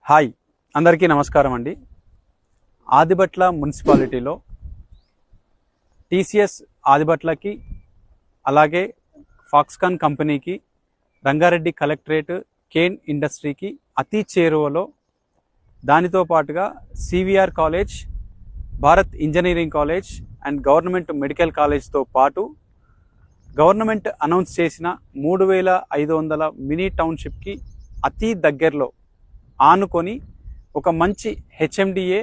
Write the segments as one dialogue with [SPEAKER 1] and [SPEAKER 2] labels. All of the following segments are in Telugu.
[SPEAKER 1] హాయ్ అందరికీ నమస్కారం అండి. ఆదిబట్ల మున్సిపాలిటీలో టీసీఎస్ ఆదిబట్లకి అలాగే ఫాక్స్కాన్ కంపెనీకి రంగారెడ్డి కలెక్టరేట్ కేన్ ఇండస్ట్రీకి అతి చేరువలో దానితో పాటుగా CVR college, Bharat engineering college and government medical కాలేజ్తో పాటు గవర్నమెంట్ అనౌన్స్ చేసిన 3500 మినీ టౌన్షిప్కి అతి దగ్గరలో ఆనుకొని ఒక మంచి హెచ్ఎండిఏ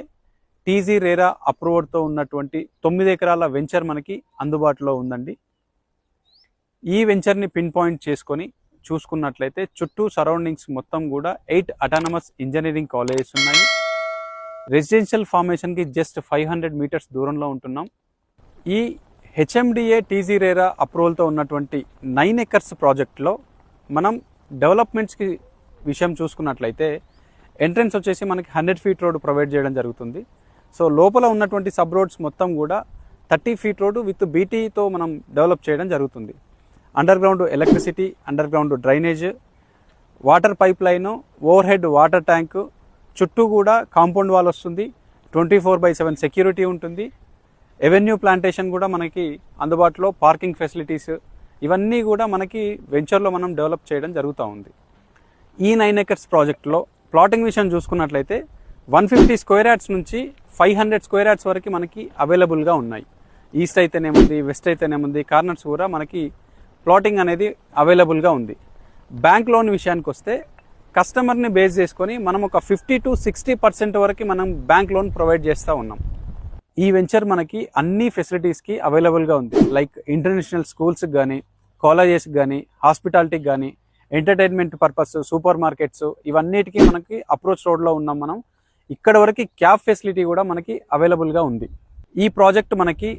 [SPEAKER 1] టీజీ రేరా అప్రూవర్తో ఉన్నటువంటి 9 ఎకరాల వెంచర్ మనకి అందుబాటులో ఉందండి. ఈ వెంచర్ని పిన్ పాయింట్ చేసుకొని చూసుకున్నట్లయితే చుట్టూ సరౌండింగ్స్ మొత్తం కూడా 8 అటానమస్ ఇంజనీరింగ్ కాలేజెస్ ఉన్నాయి. రెసిడెన్షియల్ ఫార్మేషన్కి జస్ట్ 500 మీటర్స్ దూరంలో ఉంటున్నాం. ఈ హెచ్ఎండిఏ టీజీ రేరా అప్రూవల్తో ఉన్నటువంటి 9 ఎకర్స్ ప్రాజెక్ట్లో మనం డెవలప్మెంట్స్కి విషయం చూసుకున్నట్లయితే ఎంట్రన్స్ వచ్చేసి మనకి 100 ఫీట్ రోడ్ ప్రొవైడ్ చేయడం జరుగుతుంది. సో లోపల ఉన్నటువంటి సబ్ రోడ్స్ మొత్తం కూడా 30 ఫీట్ రోడ్ విత్ బీటీతో మనం డెవలప్ చేయడం జరుగుతుంది. Under ground electricity, under ground drainage, water pipe line, over head water tank, చుట్టూ కూడా కాంపౌండ్ వాల్ వస్తుంది. 24/7 సెక్యూరిటీ ఉంటుంది. ఎవెన్యూ ప్లాంటేషన్ కూడా మనకి అందుబాటులో, పార్కింగ్ ఫెసిలిటీస్ ఇవన్నీ కూడా మనకి వెంచర్లో మనం డెవలప్ చేయడం జరుగుతూ ఉంది. ఈ 9 ఎకర్స్ ప్రాజెక్ట్లో ప్లాటింగ్ విషయం చూసుకున్నట్లయితే 150 స్క్వేర్ యార్డ్స్ నుంచి 500 స్క్వేర్ యార్డ్స్ వరకు మనకి అవైలబుల్గా ఉన్నాయి. ఈస్ట్ అయితేనేముంది, వెస్ట్ అయితేనేముంది, కార్నర్స్ కూడా మనకి ప్లాటింగ్ అనేది అవైలబుల్గా ఉంది. బ్యాంక్ లోన్ విషయానికి వస్తే కస్టమర్ని బేస్ చేసుకొని మనం ఒక 50 to 60% వరకు మనం బ్యాంక్ లోన్ ప్రొవైడ్ చేస్తూ ఉన్నాం. ఈ వెంచర్ మనకి అన్ని ఫెసిలిటీస్కి అవైలబుల్గా ఉంది. లైక్ ఇంటర్నేషనల్ స్కూల్స్కి కానీ, కాలేజెస్కి కానీ, హాస్పిటాలిటీకి కానీ, ఎంటర్టైన్మెంట్ పర్పస్, సూపర్ మార్కెట్స్ ఇవన్నిటికీ మనకి అప్రోచ్ రోడ్లో ఉన్నాం మనం. ఇక్కడ వరకు క్యాబ్ ఫెసిలిటీ కూడా మనకి అవైలబుల్గా ఉంది. ఈ ప్రాజెక్ట్ మనకి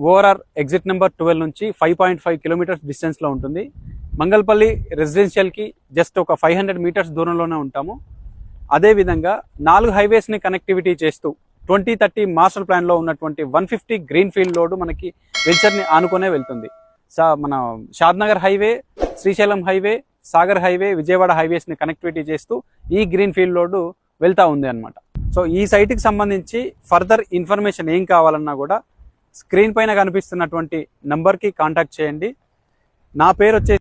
[SPEAKER 1] ఓఆర్ఆర్ ఎగ్జిట్ నెంబర్ 12 నుంచి 5.5 కిలోమీటర్స్ డిస్టెన్స్లో ఉంటుంది. మంగళపల్లి రెసిడెన్షియల్కి జస్ట్ ఒక 500 మీటర్స్ దూరంలోనే ఉంటాము. అదేవిధంగా 4 హైవేస్ని కనెక్టివిటీ చేస్తూ 2030 మాస్టర్ ప్లాన్లో ఉన్నటువంటి 150 గ్రీన్ ఫీల్డ్ రోడ్డు మనకి వెంచర్ని ఆనుకునే వెళ్తుంది. మన Shadnagar highway, Srisailam highway, Sagar highway, Vijayawada హైవేస్ని కనెక్టివిటీ చేస్తూ ఈ గ్రీన్ ఫీల్డ్ రోడ్డు వెళ్తూ ఉంది అనమాట. సో ఈ సైట్కి సంబంధించి ఫర్దర్ ఇన్ఫర్మేషన్ ఏం కావాలన్నా కూడా స్క్రీన్ పైన కనిపిస్తున్నటువంటి నంబర్కి కాంటాక్ట్ చేయండి. నా పేరు వచ్చేసి